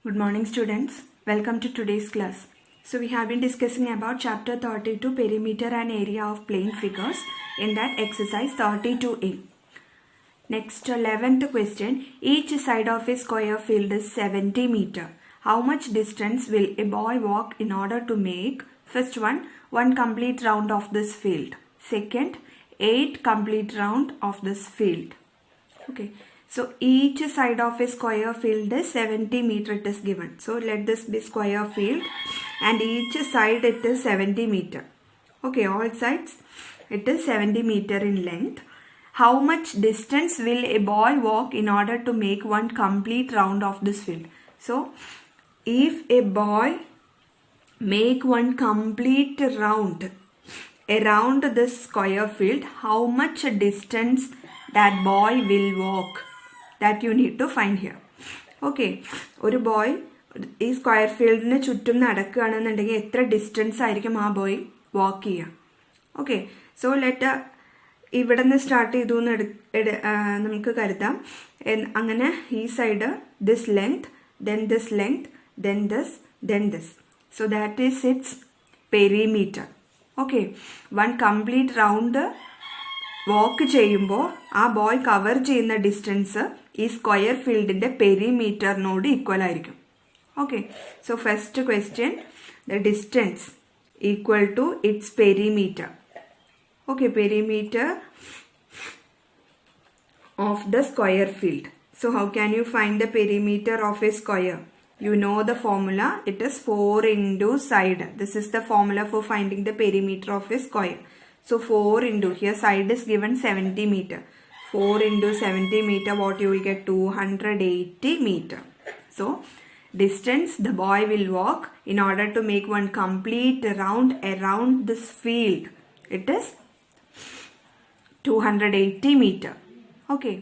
Good morning students. Welcome to today's class. So we have been discussing about chapter 32 perimeter and area of plane figures in that exercise 32A. Next 11th question. Each side of a square field is 70 meter. How much distance will a boy walk in order to make first one complete round of this field. Second 8 complete round of this field. Okay. So each side of a square field is 70 meter it is given. So let this be square field and each side it is 70 meter. Okay, all sides it is 70 meter in length. How much distance will a boy walk in order to make one complete round of this field? So if a boy make one complete round around this square field, how much distance that boy will walk? That you need to find here. Okay, ഒരു boy ഈ square ഫീൽഡിന് ചുറ്റും നടക്കുകയാണെന്നുണ്ടെങ്കിൽ എത്ര distance ആയിരിക്കും ആ boy വാക്ക് ചെയ്യുക? Okay, so let ഇവിടെ നിന്ന് സ്റ്റാർട്ട് ചെയ്തു എന്ന് നമുക്ക് കരുതാം. അങ്ങനെ ഈ side this length, then this length, then this, then this. So that is its perimeter. Okay, one complete round walk ചെയ്യുമ്പോൾ ആ ബോയ് കവർ ചെയ്യുന്ന ഡിസ്റ്റൻസ് ഈ സ്ക്വയർ ഫീൽഡിന്റെ പെരിമീറ്ററിനോട് ഈക്വൽ ആയിരിക്കും. Okay, so first question, the distance equal to its perimeter. Okay, perimeter of the square field. So how can you find the perimeter of a square? You know the formula, it is 4 into side. This is the formula for finding the perimeter of a square. So 4 into, here side is given 70 meter. 4 into 70 meter, what you will get? 280 meter. So distance the boy will walk in order to make one complete round around this field. It is 280 meter. Okay.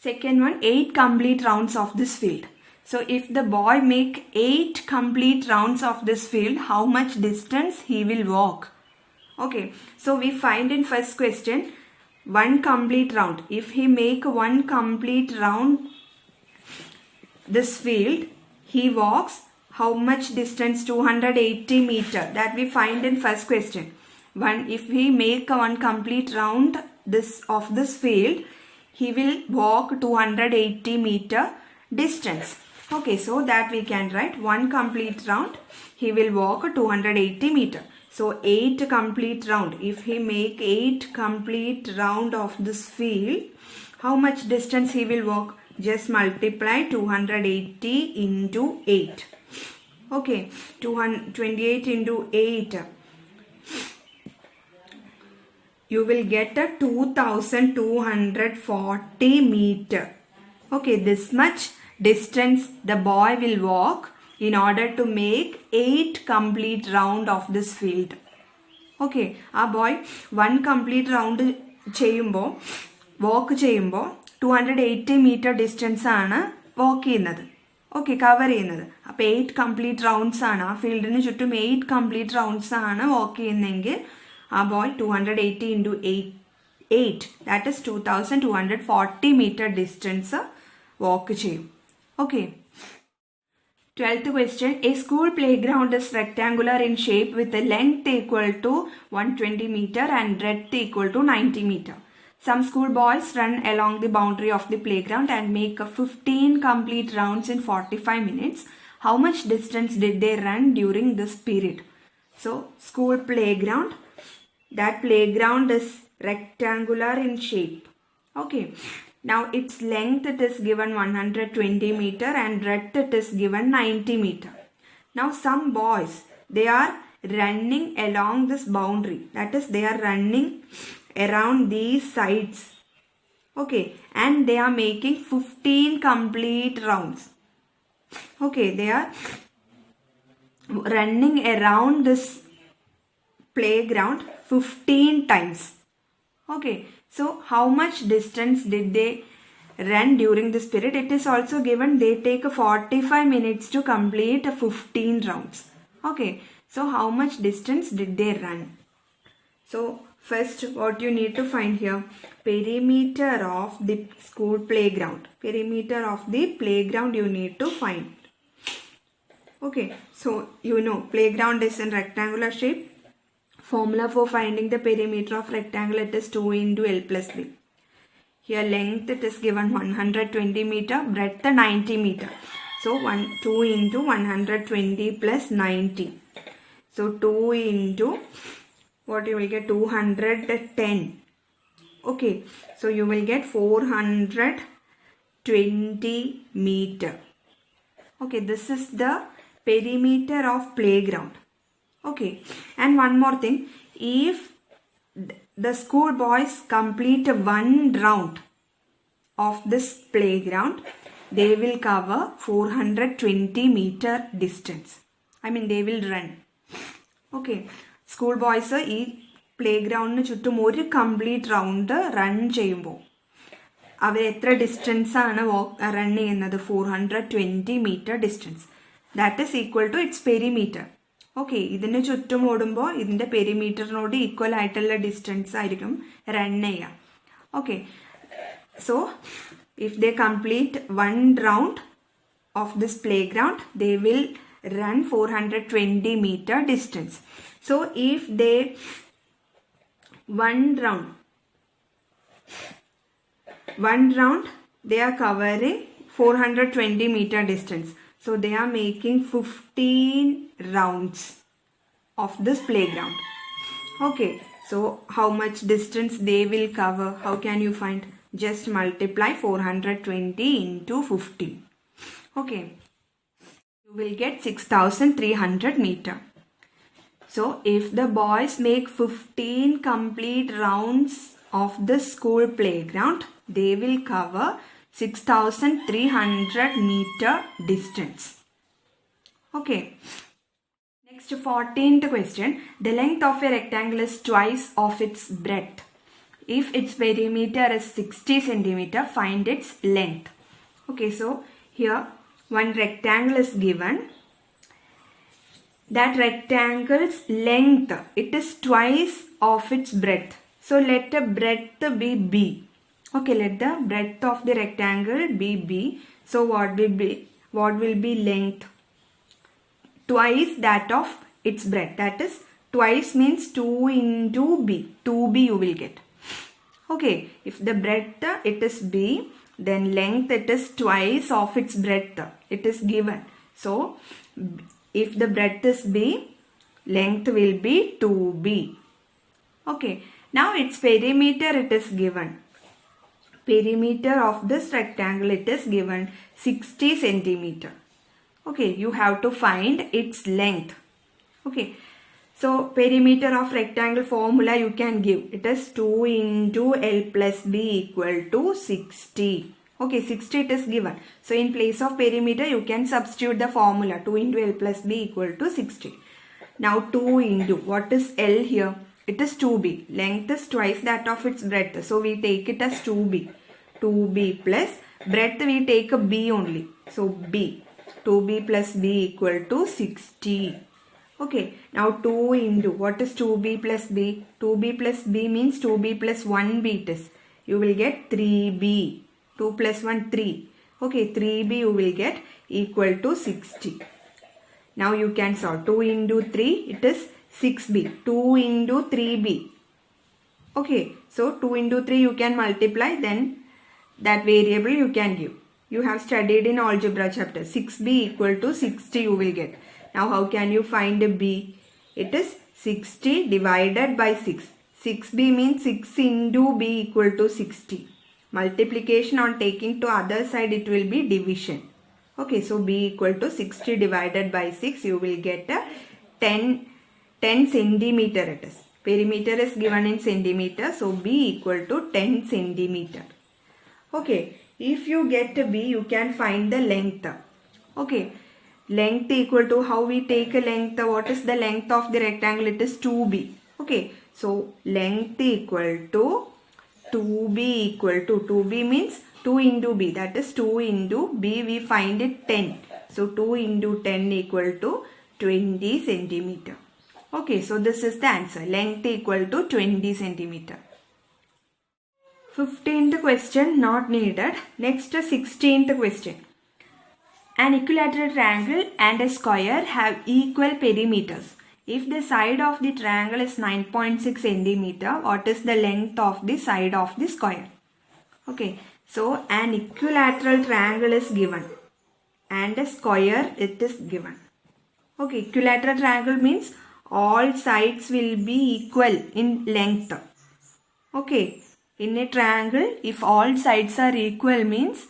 Second one, 8 complete rounds of this field. So if the boy make 8 complete rounds of this field, how much distance he will walk? Okay, so we find in first question, one complete round. If he make one complete round this field, he walks how much distance? 280 meter. That we find in first question. If he make one complete round of this field, he will walk 280 meter distance. Okay, so that we can write one complete round, he will walk 280 meter. So 8 complete round. If he make 8 complete round of this field, how much distance he will walk? Just multiply 280 into 8. Okay, 28 into 8. You will get a 2240 meter. Okay, this much distance the boy will walk in order to make 8 complete round of this field. Okay, a boy one complete round ചെയ്യുമ്പോൾ വാക്ക് ചെയ്യുമ്പോൾ 280 metre distance ആണ് വാക്ക് ചെയ്യുന്നത്. Okay, cover ചെയ്യുന്നത്. അപ്പോൾ 8 complete rounds ആണ്, ആ ഫീൽഡിന് ചുറ്റും 8 കംപ്ലീറ്റ് റൗണ്ട്സ് ആണ് വാക്ക് ചെയ്യുന്നതെങ്കിൽ ആ boy 280 into 8 that is 2240 metre distance walk ചെയ്യും. Okay. 12th question. A school playground is rectangular in shape with a length equal to 120 meter and breadth equal to 90 meter. Some school boys run along the boundary of the playground and make 15 complete rounds in 45 minutes. How much distance did they run during this period? So, school playground. That playground is rectangular in shape. Okay. Now its length it is given 120 meter and breadth it is given 90 meter. Now some boys, they are running along this boundary. That is, they are running around these sides. Okay, and they are making 15 complete rounds. Okay, they are running around this playground 15 times. Okay, so how much distance did they run during this period? It is also given they take 45 minutes to complete 15 rounds. Okay, so how much distance did they run? So first what you need to find here, perimeter of the school playground. Perimeter of the playground you need to find. Okay, so you know playground is in rectangular shape. Formula for finding the perimeter of rectangle, it is 2 into L plus B. Here length it is given 120 meter, breadth 90 meter. So 2 into 120 plus 90. So 2 into what you will get, 210. Okay, so you will get 420 meter. Okay, this is the perimeter of playground. Okay, and one more thing, if the school boys complete one round of this playground, they will cover 420 meter distance. I mean they will run. Okay, school boys ഈ പ്ലേഗ്രൗണ്ടിന് ചുറ്റും ഒരു complete round run ചെയ്യുമ്പോൾ അവർ എത്ര distance ആണ് run ചെയ്യുന്നത്? 420 metre distance. That is equal to its perimeter. Okay, ഇതിന് ചുറ്റും ഓടുമ്പോൾ ഇതിൻ്റെ പെരിമീറ്ററിനോട് ഈക്വൽ ആയിട്ടുള്ള ഡിസ്റ്റൻസ് ആയിരിക്കും റൺ ചെയ്യുക. Okay, so if they complete one round of this playground, they will run 420 meter distance. So if they one round they are covering 420 meter distance, so they are making 15 rounds of this playground. Okay, so how much distance they will cover? How can you find? Just multiply 420 into 15. Okay, you will get 6300 meter. So if the boys make 15 complete rounds of the school playground, they will cover 6300 meter distance. Okay, next 14th question. The length of a rectangle is twice of its breadth. If its perimeter is 60 centimeter, find its length. Okay, so here one rectangle is given. That rectangle's length, it is twice of its breadth. So let the breadth be B. Okay, let the breadth of the rectangle be B. So what will be length? Twice that of its breadth. That is, twice means 2 into B. 2B you will get. Okay, if the breadth it is B, then length it is twice of its breadth. It is given. So if the breadth is B, length will be 2B. Okay, now its perimeter it is given. Perimeter of this rectangle it is given 60 centimeter. Okay, you have to find its length. Okay, so perimeter of rectangle formula you can give. It is 2 into L plus B equal to 60. Okay, 60 it is given. So in place of perimeter you can substitute the formula 2 into L plus B equal to 60. Now 2 into, what is L here? It is 2B. Length is twice that of its breadth. So we take it as 2B. 2B plus breadth we take a B only. So B. 2B plus B equal to 60. Okay, now 2 into, what is 2B plus B? 2B plus B means 2B plus 1B it is. You will get 3B. 2 plus 1, 3. Okay, 3B you will get equal to 60. Now you can solve. 2 into 3, it is 6B. 2 into 3B. Okay, so 2 into 3 you can multiply, then that variable you can give. You have studied in algebra chapter. 6B equal to 60 you will get. Now how can you find a B? It is 60 divided by 6. 6B means 6 into B equal to 60. Multiplication on taking to other side it will be division. Okay, so B equal to 60 divided by 6 you will get a 10 centimeter it is. Perimeter is given in centimeter, so B equal to 10 centimeter. Okay, if you get a B you can find the length. Okay, length equal to, how we take a length? What is the length of the rectangle? It is 2B. Okay, so length equal to 2B equal to, 2B means 2 into B, that is 2 into B, we find it 10. So 2 into 10 equal to 20 centimeter. Okay, so this is the answer. Length equal to 20 centimeter. 15th question not needed. Next 16th question. An equilateral triangle and a square have equal perimeters. If the side of the triangle is 9.6 centimeter, what is the length of the side of the square? Okay, so an equilateral triangle is given and a square it is given. Okay, equilateral triangle means all sides will be equal in length. Okay, in a triangle, if all sides are equal means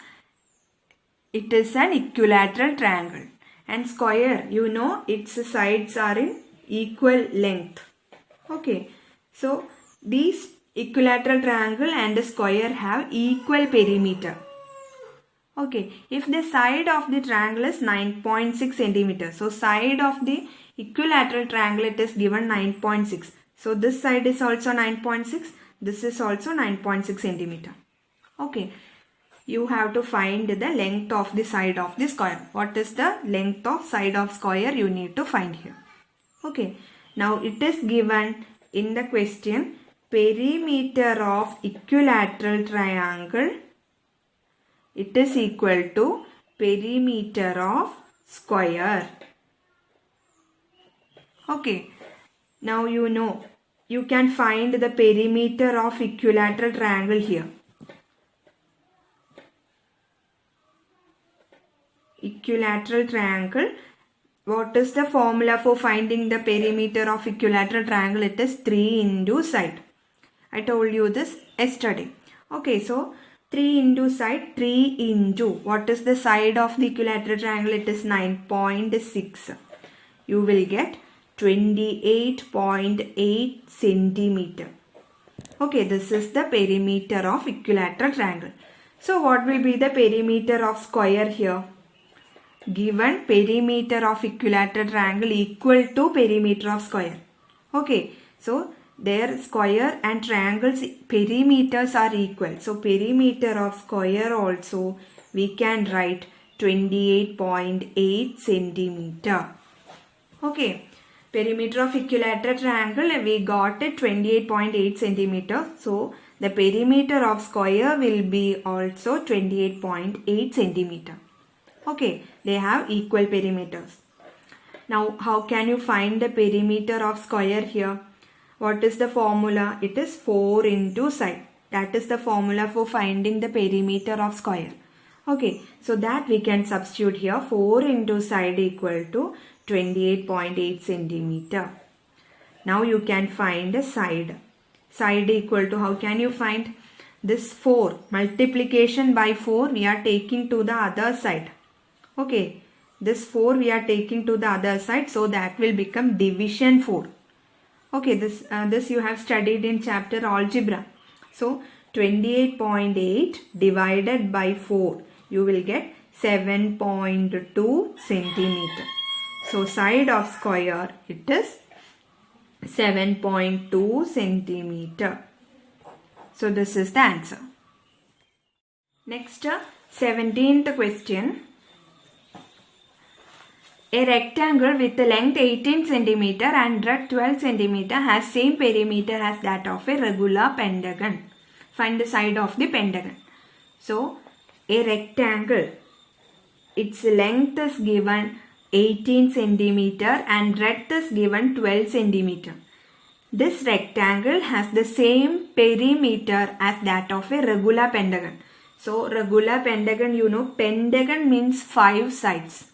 it is an equilateral triangle. And square, you know, its sides are in equal length. Okay, so these equilateral triangle and a square have equal perimeter. Okay, if the side of the triangle is 9.6 centimeters, so side of the equilateral triangle it is given 9.6. So this side is also 9.6, this is also 9.6 centimeter. Okay, you have to find the length of the side of the square. What is the length of side of square you need to find here. Okay, now it is given in the question, perimeter of equilateral triangle, it is equal to perimeter of square. Okay, now you know you can find the perimeter of equilateral triangle here. Equilateral triangle, what is the formula for finding the perimeter of equilateral triangle? It is 3 into side. I told you this yesterday. Okay, so 3 into side, 3 into, what is the side of the equilateral triangle? It is 9.6. You will get 28.8 centimeter. Okay, this is the perimeter of equilateral triangle. So what will be the perimeter of square here? Given perimeter of equilateral triangle equal to perimeter of square. Okay, so their square and triangles perimeters are equal. So perimeter of square also we can write 28.8 centimeter. Okay, perimeter of equilateral triangle we got it 28.8 centimeter. So the perimeter of square will be also 28.8 centimeter. Okay, they have equal perimeters. Now how can you find the perimeter of square here? What is the formula? It is 4 into side. That is the formula for finding the perimeter of square. Okay, so that we can substitute here, 4 into side equal to 28.8 centimeter. Now you can find the side. Side equal to, how can you find? This 4, multiplication by 4 we are taking to the other side. Okay, this 4 we are taking to the other side, so that will become division 4. Okay, this you have studied in chapter algebra. So 28.8 divided by 4, you will get 7.2 centimeter. So side of square it is 7.2 centimeter. So this is the answer. Next, 17th question. A rectangle with a length 18 cm and breadth 12 cm has same perimeter as that of a regular pentagon. Find the side of the pentagon. So, a rectangle, its length is given 18 cm and breadth is given 12 cm. This rectangle has the same perimeter as that of a regular pentagon. So, regular pentagon, you know, pentagon means 5 sides.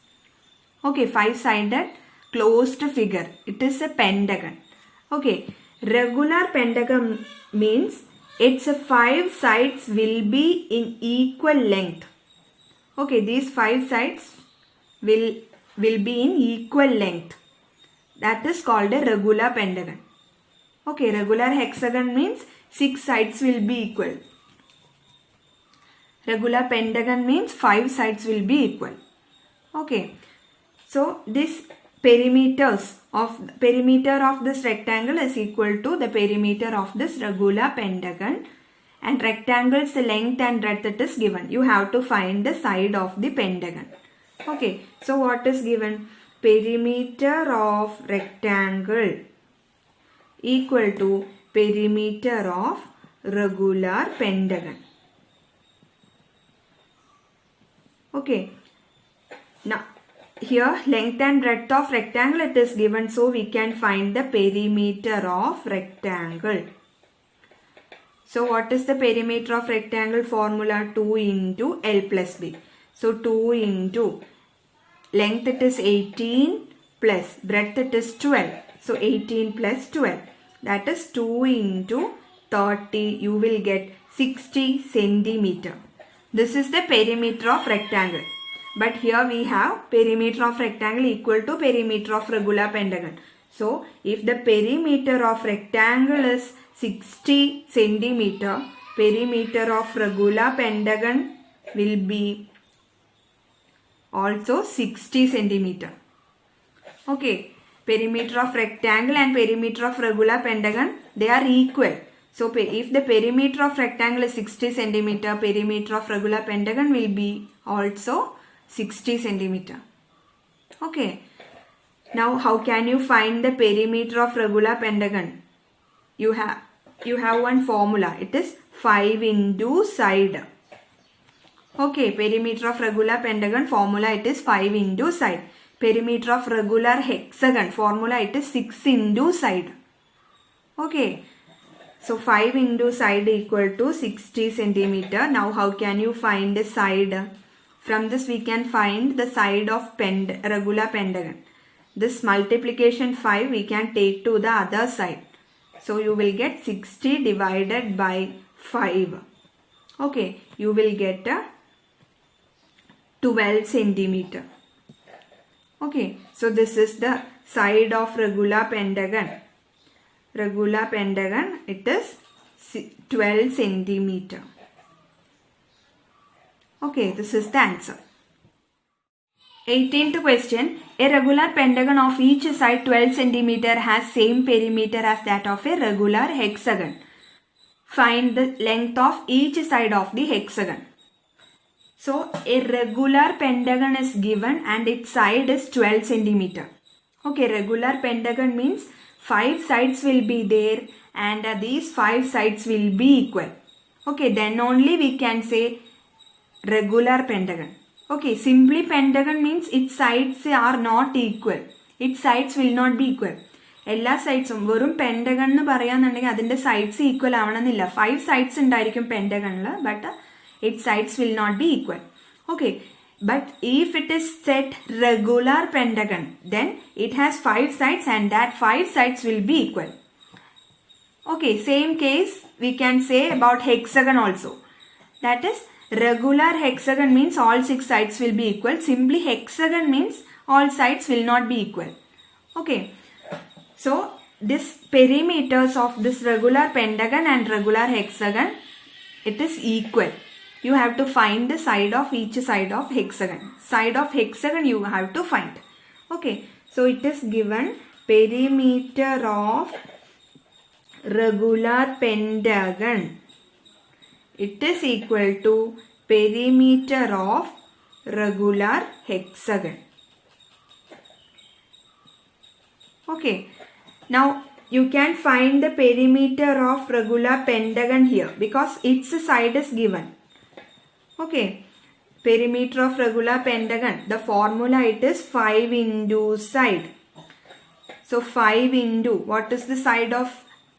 Okay, 5-sided closed figure. It is a pentagon. Okay, regular pentagon means its 5 sides will be in equal length. Okay, these 5 sides will be in equal length. That is called a regular pentagon. Okay, regular hexagon means 6 sides will be equal. Regular pentagon means 5 sides will be equal. Okay. So this perimeter of this rectangle is equal to the perimeter of this regular pentagon, and rectangle's length and breadth it is given. You have to find the side of the pentagon. Okay, so what is given? Perimeter of rectangle equal to perimeter of regular pentagon. Okay. Now here length and breadth of rectangle it is given, so we can find the perimeter of rectangle. So what is the perimeter of rectangle formula? 2 into L plus B. So 2 into length it is 18 plus breadth it is 12. So 18 plus 12, that is 2 into 30, you will get 60 centimeter. This is the perimeter of rectangle. But here we have perimeter of rectangle equal to perimeter of regular pentagon. So if the perimeter of rectangle is 60 centimeter, perimeter of regular pentagon will be also 60 centimeter. Okay, perimeter of rectangle and perimeter of regular pentagon, they are equal. So if the perimeter of rectangle is 60 centimeter, perimeter of regular pentagon will be also 60 centimeter. Okay. Now how can you find the perimeter of regular pentagon? You have one formula. It is 5 into side. Okay, perimeter of regular pentagon formula it is 5 into side. Perimeter of regular hexagon formula it is 6 into side. Okay. So 5 into side equal to 60 centimeter. Now how can you find the side? From this we can find the side of regular pentagon. This multiplication 5 we can take to the other side. So you will get 60 divided by 5. Okay, you will get 12 centimeter. Okay, so this is the side of regular pentagon. Regular pentagon, it is 12 centimeter. Okay, this is the answer. 18th question. A regular pentagon of each side 12 centimeter has same perimeter as that of a regular hexagon. Find the length of each side of the hexagon. So a regular pentagon is given and its side is 12 centimeter. Okay, regular pentagon means 5 sides will be there and these 5 sides will be equal. Okay, then only we can say regular pentagon. Okay, simply pentagon means its sides are not equal. Its sides will not be equal. എല്ലാ സൈഡ്സും വെറും pentagon എന്ന് പറയാന്നുണ്ടെങ്കിൽ അതിൻ്റെ sides equal ആവണമെന്നില്ല. 5 sides ഉണ്ടായിരിക്കും പെൻഡഗണിൽ, but its sides will not be equal. Okay, but if it is set regular pentagon, then it has 5 sides and that 5 sides will be equal. Okay, same case we can say about hexagon also. That is regular hexagon means all 6 sides will be equal. Simply hexagon means all sides will not be equal. Okay, so this perimeters of this regular pentagon and regular hexagon, it is equal. You have to find the side of each side of hexagon. Side of hexagon you have to find. Okay, so it is given perimeter of regular pentagon, it is equal to perimeter of regular hexagon. Okay, now you can find the perimeter of regular pentagon here because its side is given. Okay, perimeter of regular pentagon, the formula it is 5 into side. So 5 into, what is the side of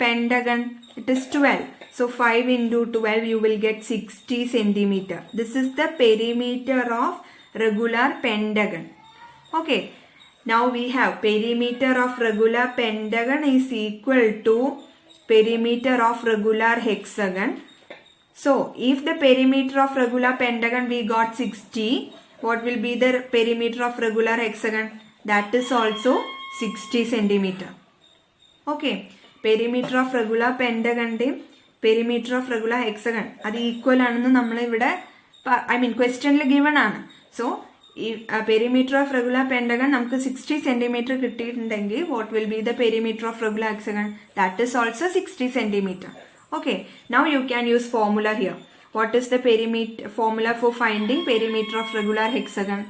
pentagon? It is 12. So 5 into 12 you will get 60 centimeter. This is the perimeter of regular pentagon. Okay, now we have perimeter of regular pentagon is equal to perimeter of regular hexagon. So if the perimeter of regular pentagon we got 60, what will be the perimeter of regular hexagon? That is also 60 centimeter. Okay, perimeter of regular pentagon and perimeter of regular hexagon that equal ആണെന്ന് നമ്മൾ ഇവിടെ ക്വസ്റ്റ്യനിൽ given ആണ്. So ഈ perimeter of regular pentagon നമുക്ക് 60 centimeter കിട്ടിയിട്ടുണ്ടെങ്കിൽ what will be the perimeter of regular hexagon? That is also 60 centimeter. Okay, now you can use formula here. What is the perimeter formula for finding perimeter of regular hexagon?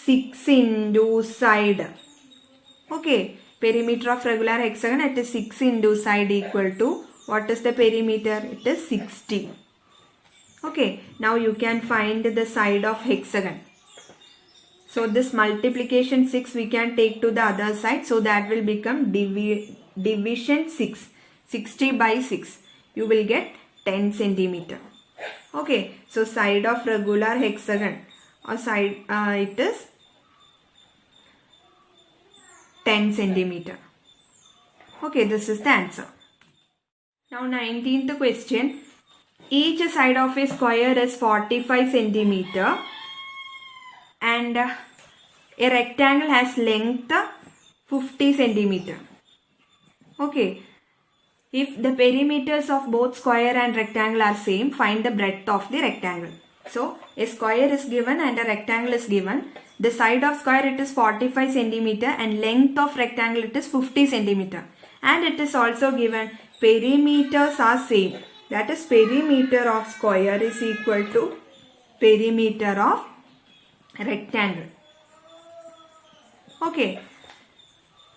6 into side. Okay, perimeter of regular hexagon it is 6 into side equal to, what is the perimeter? It is 60. Okay, now you can find the side of hexagon. So this multiplication 6 we can take to the other side. So that will become division 6. 60 by 6. You will get 10 centimeter. Okay. So side of regular hexagon or side it is 10 centimeter. Okay. This is the answer. Now 19th question. Each side of a square is 45 centimeter. And a rectangle has length 50 centimeter. Okay. If the perimeters of both square and rectangle are same, find the breadth of the rectangle. So, a square is given and a rectangle is given. The side of square it is 45 centimeter and length of rectangle it is 50 centimeter. And it is also given perimeters are same. That is perimeter of square is equal to perimeter of rectangle. Okay.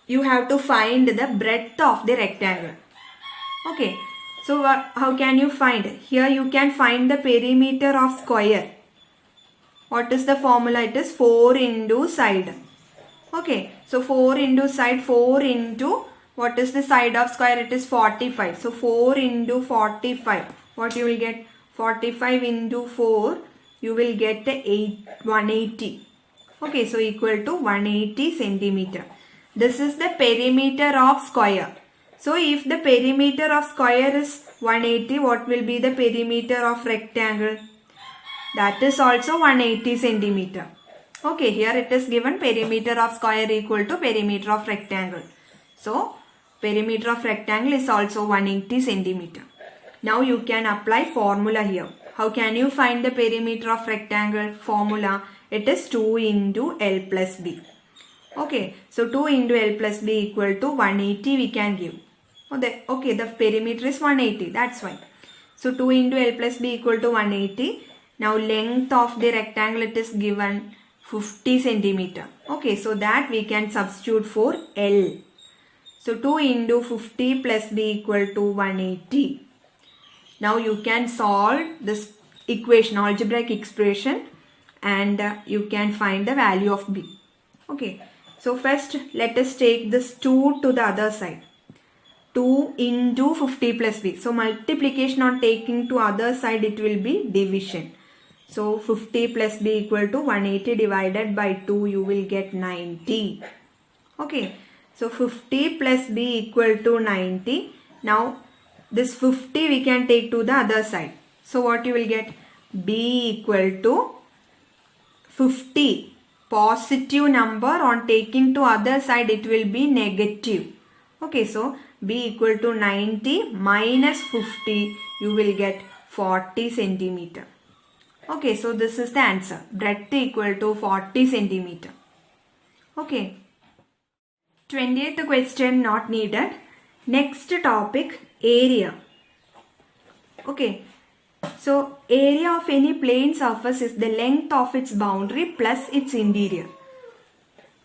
You have to find the breadth of the rectangle. Okay. So how can you find? Here you can find the perimeter of square. What is the formula? It is 4 into side. Okay. So 4 into side, 4 into what is the side of square? It is 45. So 4 into 45. What you will get? 45 into 4. You will get 180. Okay, so equal to 180 centimeter. This is the perimeter of square. So if the perimeter of square is 180, what will be the perimeter of rectangle? That is also 180 centimeter. Okay, here it is given perimeter of square equal to perimeter of rectangle. So perimeter of rectangle is also 180 centimeter. Now you can apply formula here. How can you find the perimeter of rectangle? Formula, it is 2 into L plus B. Okay, so 2 into L plus B equal to 180 we can give. Okay, the perimeter is 180, that's why. So 2 into L plus B equal to 180. Now length of the rectangle it is given 50 centimeter. Okay, so that we can substitute for L. So 2 into 50 plus B equal to 180. Now you can solve this equation, algebraic expression, and you can find the value of B. Okay. So first let us take this 2 to the other side. 2 into 50 plus B. So multiplication on taking to other side it will be division. So 50 plus B equal to 180 divided by 2 you will get 90. Okay. So 50 plus B equal to 90. Now this 50 we can take to the other side. So what you will get? B equal to 50. Positive number on taking to other side it will be negative. Okay, so B equal to 90 minus 50 you will get 40 centimeter. Okay, so this is the answer. Breadth equal to 40 centimeter. Okay. 20th question not needed. Next topic, area. Okay. So area of any plane surface is the length of its boundary plus its interior.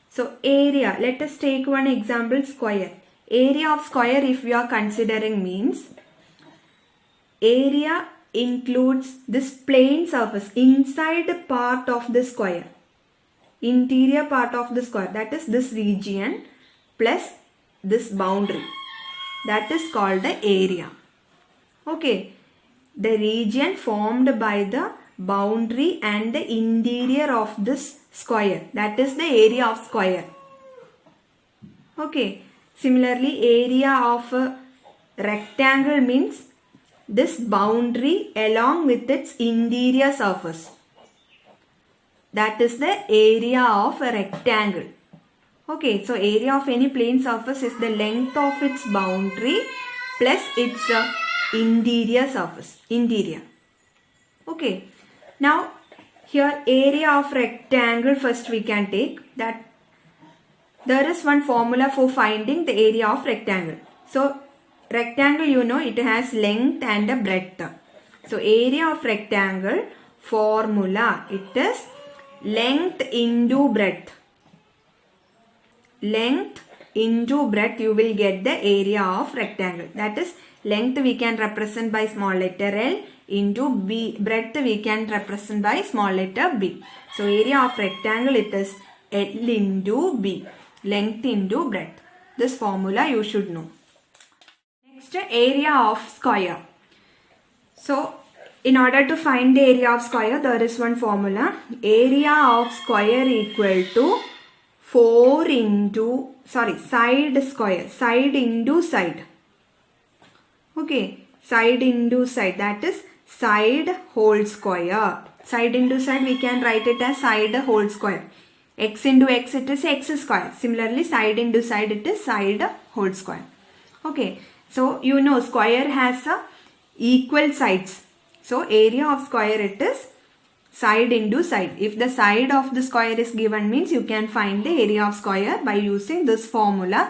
So area, let us take one example, square. Area of square if we are considering means area includes this plane surface inside part of the square. Interior part of the square, that is this region plus this boundary. That is called the area. Okay. The region formed by the boundary and the interior of this square. That is the area of square. Okay. Similarly, area of a rectangle means this boundary along with its interior surface. That is the area of a rectangle. Okay, so area of any plane surface is the length of its boundary plus its interior surface. Interior. Okay. Now, here area of rectangle first we can take that. There is one formula for finding the area of rectangle. So, rectangle you know it has length and a breadth. So, area of rectangle formula it is length into breadth. Length into breadth you will get the area of rectangle. That is length we can represent by small letter L. into b. Breadth we can represent by small letter b. So area of rectangle it is L into b. Length into breadth. This formula you should know. Next, area of square. So in order to find the area of square, there is one formula. Area of square equal to side square. Side into side. Okay. Side into side. That is side whole square. Side into side we can write it as side whole square. X into x it is x square. Similarly side into side it is side whole square. Okay. So you know square has equal sides. So area of square it is side into side. If the side of the square is given means you can find the area of square by using this formula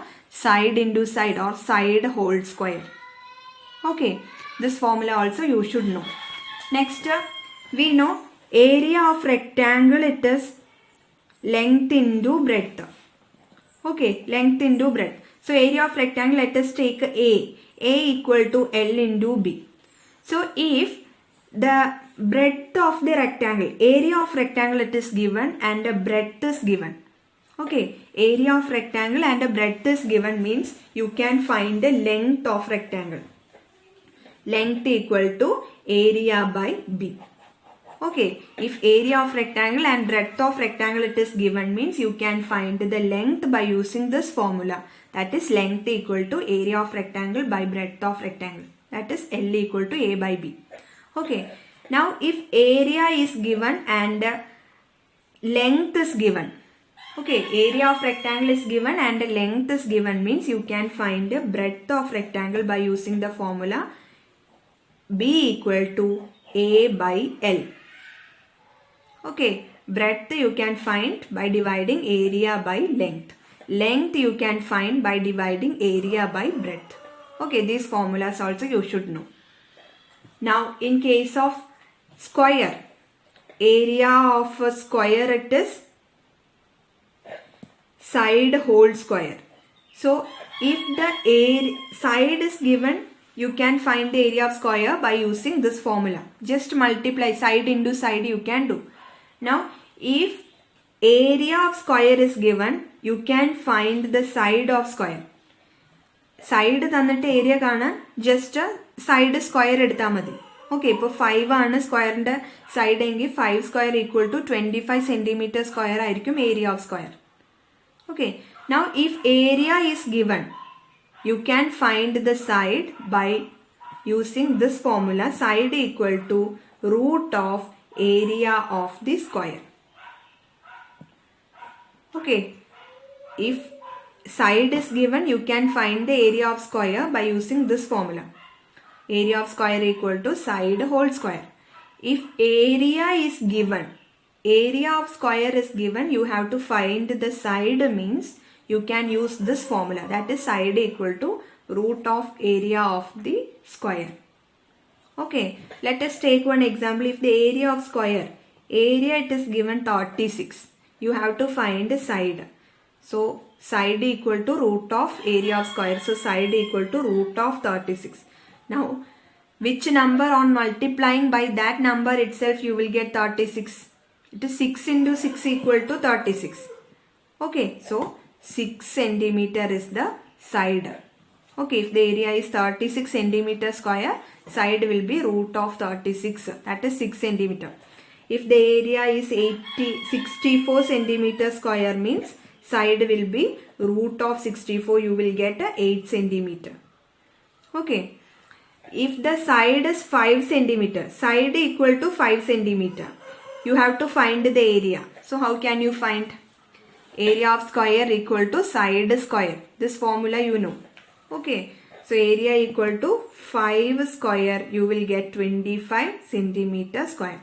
side into side or side whole square. Okay. This formula also you should know. Next we know area of rectangle it is length into breadth. Okay, length into breadth. So area of rectangle let us take A. A equal to L into B. So if the breadth of the rectangle, area of rectangle it is given and the breadth is given. Okay, area of rectangle and the breadth is given means you can find the length of rectangle. Length equal to area by B. Okay, if area of rectangle and breadth of rectangle it is given means you can find the length by using this formula. That is length equal to area of rectangle by breadth of rectangle. That is L equal to A by B. Okay, now if area is given and length is given. Okay, area of rectangle is given and length is given means you can find the breadth of rectangle by using the formula B equal to A by L. Okay, breadth you can find by dividing area by length. Length you can find by dividing area by breadth. Okay, these formulas also you should know. Now in case of square, area of a square it is side whole square. So if the side is given, you can find the area of square by using this formula. Just multiply side into side you can do. Now if area of square is given, you can find the side of square. Side തന്നിട്ട് area കാണാൻ just side square എടുത്താൽ മതി. Okay, ഇപ്പോൾ 5 ആണ് സ്ക്വയറിന്റെ side എങ്കിൽ 5 square equal to 25 centimeter square ആയിരിക്കും area of square. Okay, now if area is given, you can find the side by using this formula side equal to root of area of the square. Okay, if side is given, you can find the area of square by using this formula. Area of square equal to side whole square. If area is given, area of square is given, you have to find the side means you can use this formula. That is side equal to root of area of the square. Okay, let us take one example. If the area of square, area it is given 36. You have to find the side. So side equal to root of area of square. So side equal to root of 36. Now which number on multiplying by that number itself you will get 36. It is 6 into 6 equal to 36. Okay, so 6 centimeter is the side. Okay, if the area is 36 centimeter square, side will be root of 36. That is 6 centimeter. If the area is 64 centimeter square means side will be root of 64. You will get a 8 centimeter. Okay. If the side is 5 centimeter, side equal to 5 centimeter, you have to find the area. So how can you find? Area of square equal to side square. This formula you know. Okay. So area equal to 5 square, you will get 25 centimeter square.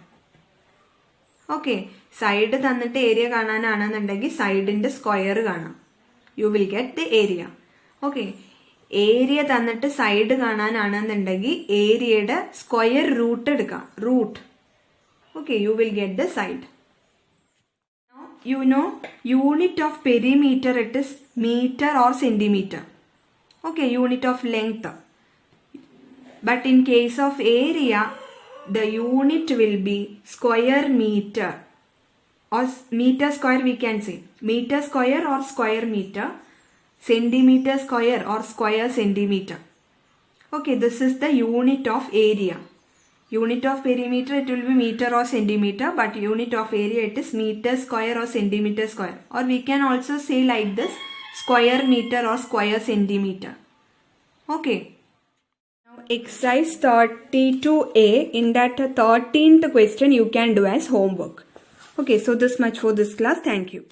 Okay. Side തന്നിട്ട് area കാണാനാണെന്നുണ്ടെങ്കിൽ സൈഡിന്റെ square കാണാം. You will get the area. Okay. Area തന്നിട്ട് side കാണാനാണെന്നുണ്ടെങ്കിൽ ഏരിയയുടെ square root എടുക്കാം. Root. Okay, you will get the side. Now you know unit of perimeter it is meter or centimeter. Okay, unit of length. But in case of area, the unit will be square meter or meter square, we can say meter square or square meter, centimeter square or square centimeter. Okay, this is the unit of area. Unit of perimeter, it will be meter or centimeter, but unit of area, it is meter square or centimeter square, or we can also say like this, square meter or square centimeter. Okay. Now exercise 32A, in that 13th question you can do as homework. Okay, so this much for this class. Thank you.